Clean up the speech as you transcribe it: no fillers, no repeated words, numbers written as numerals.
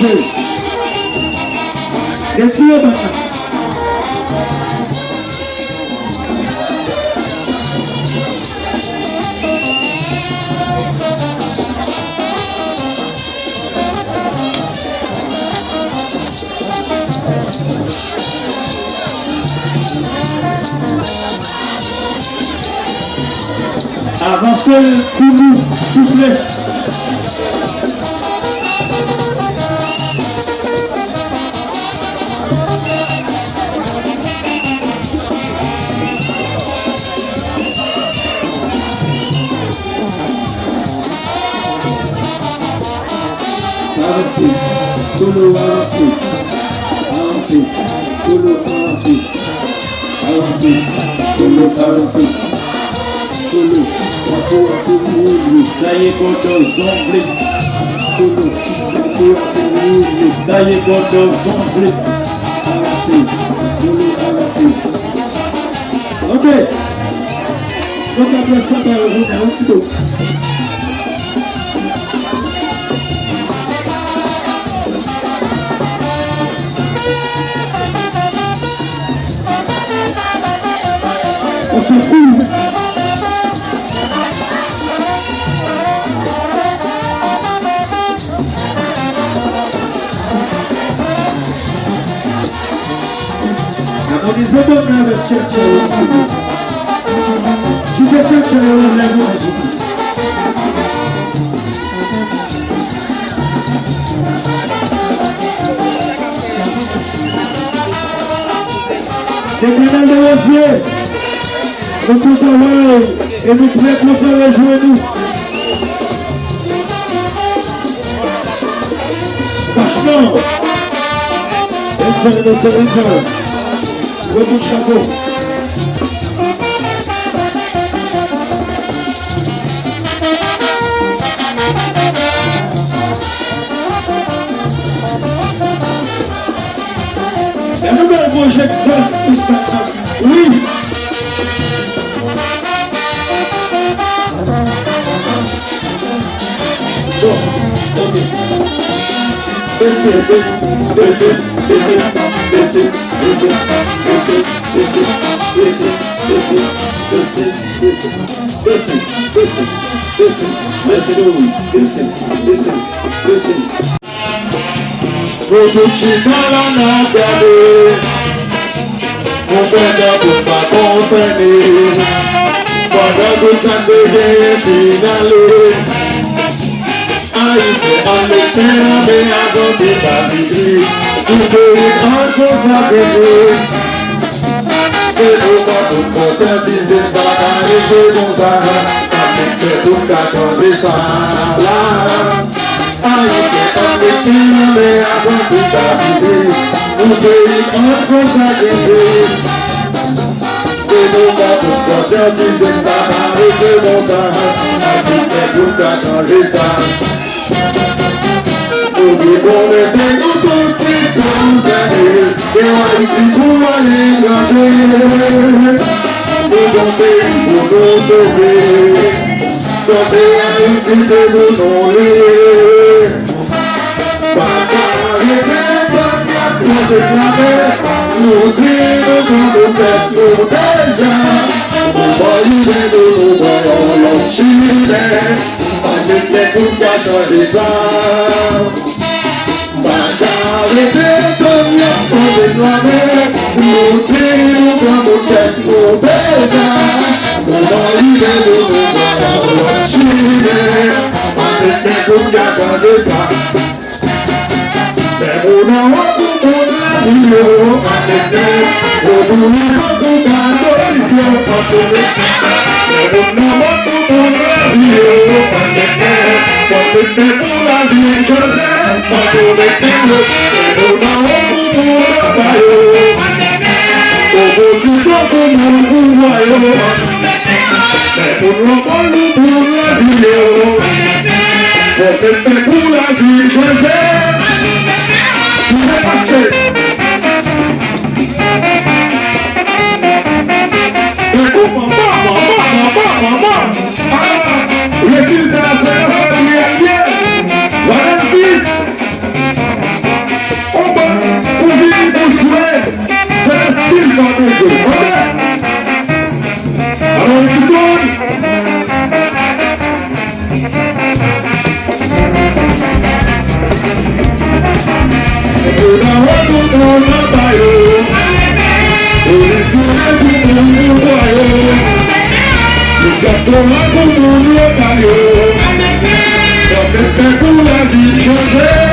avancez. Retirez maintenant. Avancez pour nous, soufflez. Avancez, solo avancez, avancez, solo avancez, avancez, solo avancez, solo, pour assurer, taillez contre zombies, solo, pour assurer, taillez contre zombies, avancez, solo avancez. Ok, donc après ça, on va revenir aussitôt. On se fout. On is about to have a church. You get church on level. Les canals de Rosier, nous tous envoyons et nous pouvons conférer jouer nous. Franchement, enjoy the surrender. With the chapeau. La nouvelle projecteur, c'est ça. Oui. Bon, ok. Listen. Production dans la gardée, mon père pour pas concerner, pendant que ça devient finale. Aïe, on le terrain, mais avant de partir, tout peut encore s'arrêter. C'est pourquoi tout conscientiser, pas d'arrêter mon zara, avec tout qu'à changer ça. Aïe, on le terrain, mais avant de partir, tout peut encore s'arrêter. C'est pourquoi tout conscientiser, pas d'arrêter mon zara, avec tout qu'à changer ça. Oublie qu'on essaie de construire comme ça et on a dit pour aller engager. Nous avons fait pour nous sauver, sauver à l'utilité de nos lieux. Pas d'arrêter, pas d'approcher la mer, nous dirons qu'on nous fait nos déjà. On va l'idée de nos voyants l'enchiner, avec les coups qu'à changer ça. Arrêtez comme la pauvre noire, nous tirons comme nos têtes au bénin. On va l'idée de nos voyants chiner, avec les coups qu'à changer ça. Mais on a un coup pour la vie, avec les au bout du coup qu'à solution, mais on a un coup pour la vie, avec les pour la vie, je t'aime, pas pour les témoins. On a un coup pour la paille, au bout du temps pour nous voyons. Mais on a un coup pour la vie, pour la vie, je t'aime. Tu m'as marché. Et pour maman. Le fils de la sœur, il est bien. Voilà le fils. àwọn tuntun lọ́ta yóò. Òrìṣìírẹ́ tuntun ní wáyé. Ìjọ̀tọ̀ wọn tuntun lọ́ta yóò. Ọ̀kẹ́kẹ́ kúrò láti ṣọ́ṣẹ́.